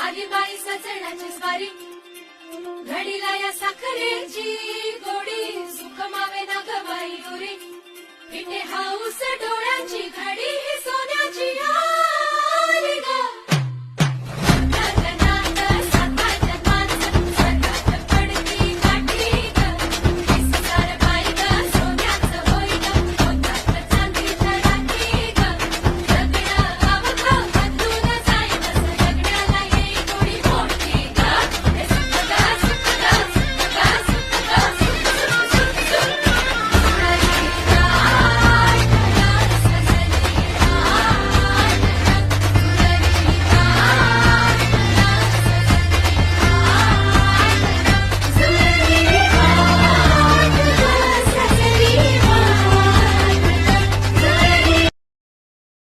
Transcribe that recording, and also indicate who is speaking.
Speaker 1: आली बाई सजण्याची स्वारी, घडीला या साखरेची गोडी, सुख मावे ना गवाई गोरी, इथे हाऊस डोळ्यांची घडी ही सोन्या